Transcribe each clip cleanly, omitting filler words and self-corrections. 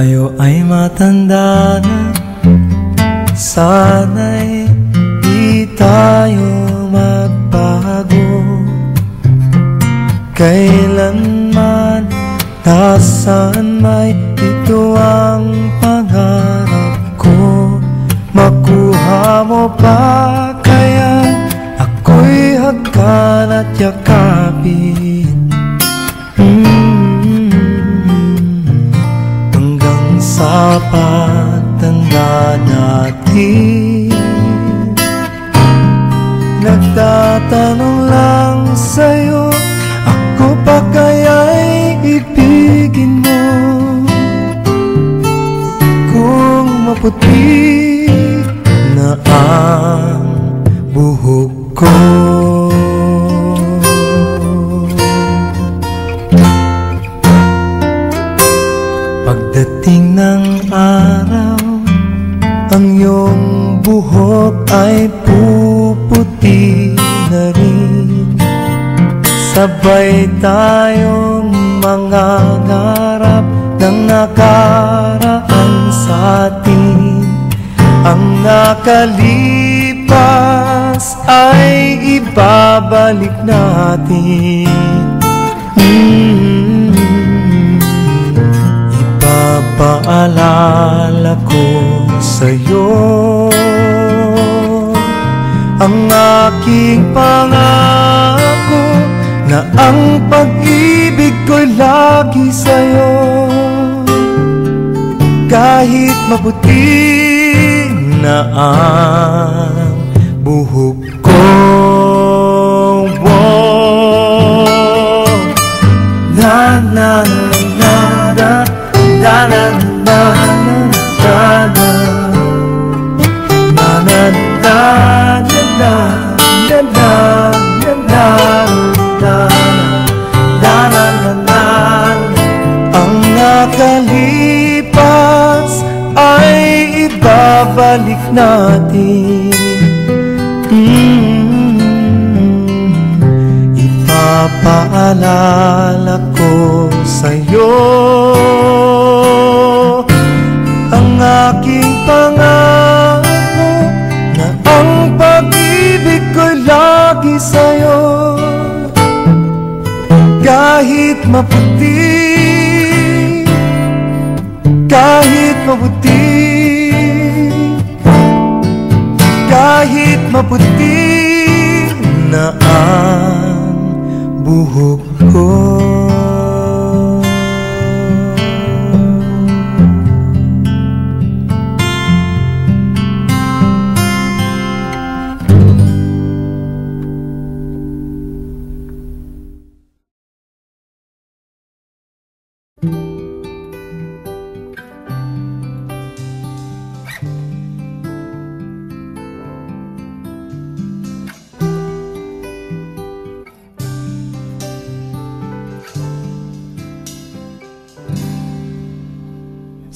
tayo ay matanda na, sana'y di tayo magbago. Kailanman, nasaan may ito ang pangarap ko. Makuha mo pa kaya ako'y hagkan at yakapin, hanggang sa pagtanda natin. Nagtatanong lang sa'yo, ako pa kaya'y ibigin mo? Kung maputi na ang buhok ko, pagdating ng araw, ang iyong buhok ay puputi na rin. Sabay tayong mangangarap ng nakaraan sa atin. Ang nakalipas ay ibabalik natin. Ipapaalala ko sa'yo ang aking pangako, na ang pag-ibig ko'y lagi sa'yo. Kahit maputi na ang buhok ko, na na na na na na na ang nakalipas ay ibabalik natin. Ipapaalala ko sa'yo ang aking pangako, na ang pag-ibig ko'y lagi sa'yo. Kahit maputi, kahit maputi, kahit maputi na ang buhok ko.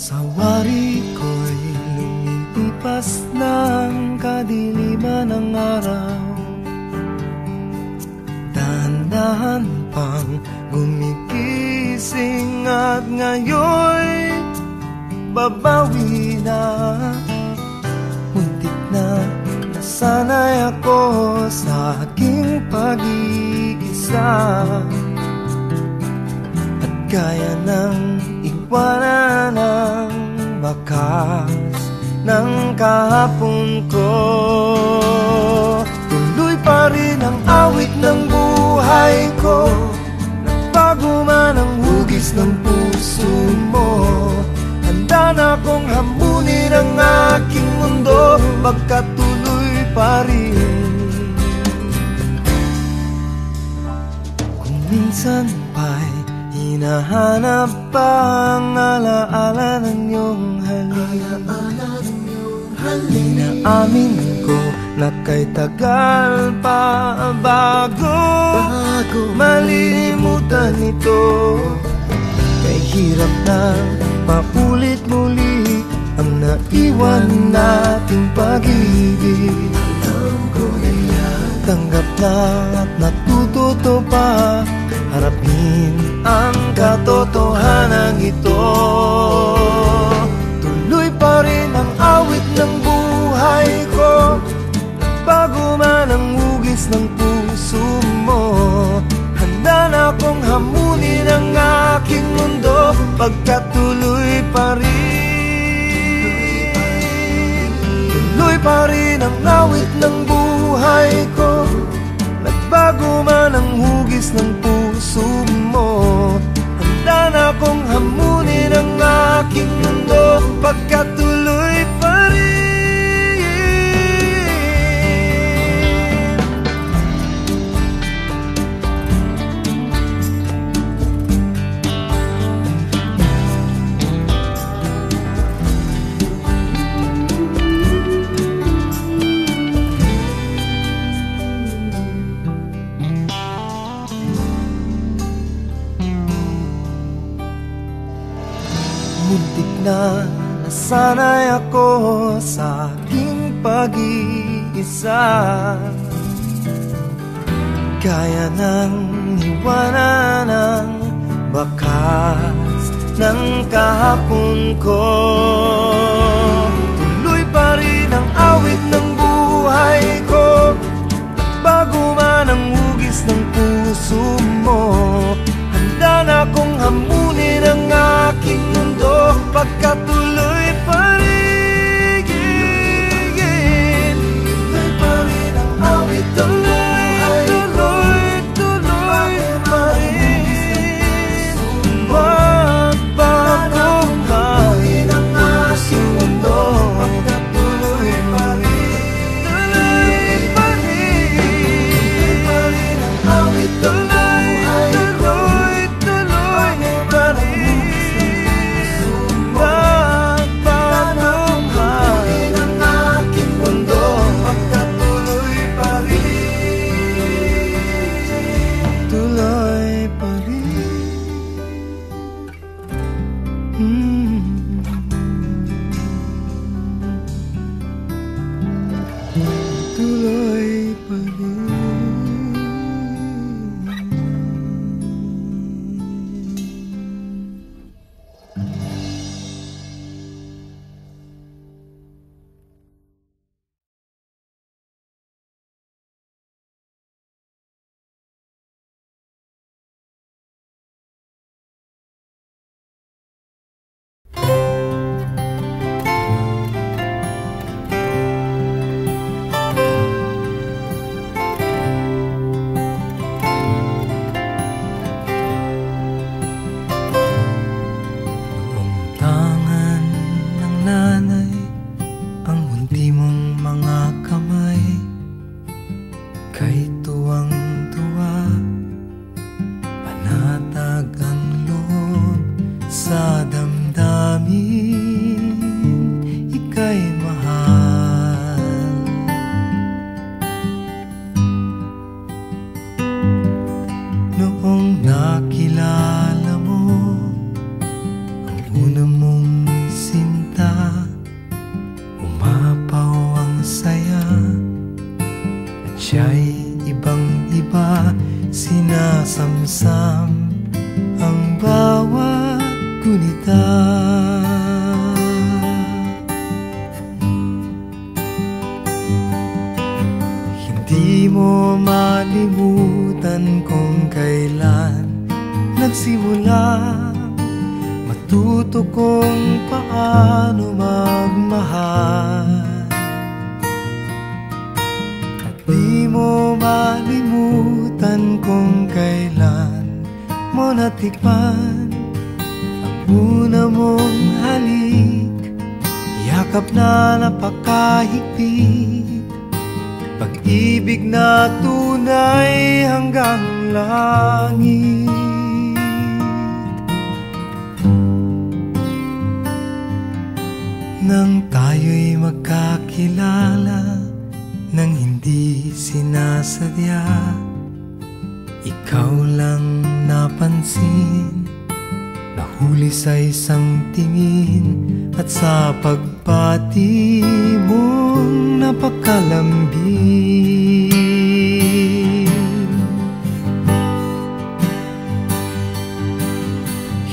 Sa wari ko'y lumilipas ng kadiliman ng araw, dahan-dahan pang gumigising at ngayon'y babawi na. Muntik na nasanay ako sa aking pag-iisa, at kaya nang iwanan ang bakas ng kahapon ko. Tuloy pa rin ang awit ng buhay ko, nagbago man ang hugis ng puso mo. Handa na akong hamunin ang aking mundo, pagkatuloy pa rin. Kung minsan pa'y hinahanap pa ang alaala ng iyong halik, inaamin ko na kay tagal pa bago malimutan ito. Kay hirap na paulit muli ang naiwan nating pag-ibig. Tanggap na at natututo pa harapin ang katotohanan ito. pagkatuloy pa rin. Tuloy pa rin ang awit ng buhay ko, nagbago man ang hugis ng puso mo. Handa na akong hamunin ang aking mundo, pagkatuloy pa rin. Muntik na nasanay ako sa aking pag-iisa, kaya nang iwanan ang bakas ng kahapon ko. Tuloy pa rin ang awit ng buhay ko, bago man ang hugis ng puso mo. Handa na akong hamunin ang aking mundo, pagkatuloy pa rin. Tuloy pa rin ang awit ng buhay ko, tuloy pa rin. Magbago man ang aking mundo, pagkatuloy pa rin. Tuloy pa rin ang awit ng buhay ko, sinasamsam ang bawat gunita. Hindi mo malimutan kung kailan nagsimula, matuto kung paano magmahal. Di mo malimutan kung kailan mo natikman ang una mong halik, yakap na napakahigpit, pag-ibig na tunay hanggang langit. Nang tayo'y magkakilala, nang hindi sinasadya, ikaw lang napansin, nahuli sa isang tingin, at sa pagbati mong napakalambing.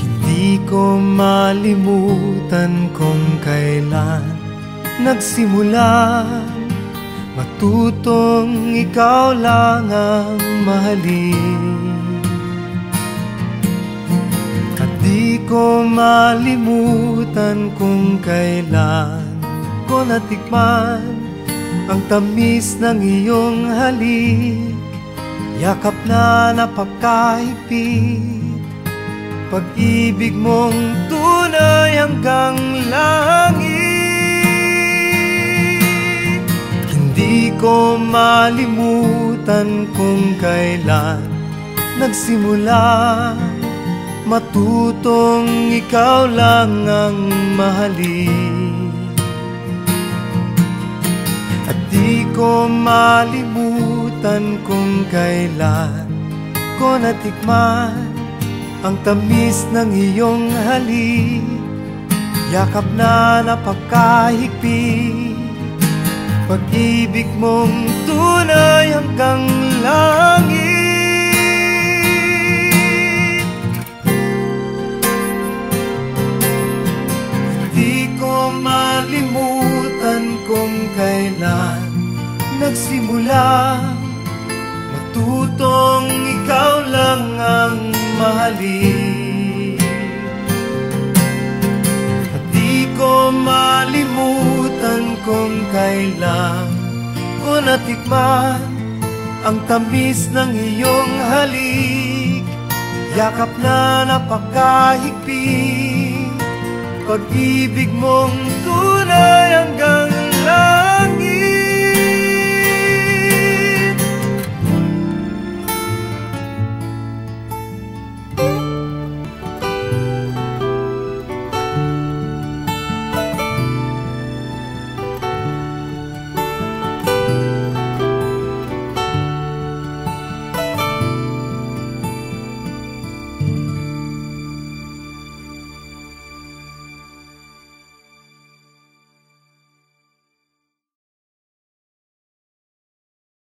Hindi ko malimutan kung kailan nagsimula, matutong ikaw lang ang mahalin. At di ko malimutan kung kailan ko natikman ang tamis ng iyong halik, yakap na napakahigpit, pag-ibig mong tunay hanggang langit. Hindi ko malimutan kung kailan nagsimula matutong ikaw lang ang mahalin. At di ko malimutan kung kailan ko natikman ang tamis ng iyong halik, yakap na napakahigpit, pag-ibig mong tunay hanggang langit. Malimutan kung kailan nagsimula matutong ikaw lang ang mahalin. At di ko malimutan kung kailan ko natikman ang tamis ng iyong halik, yakap na napakahigpit, pag-ibig mong tunay hanggang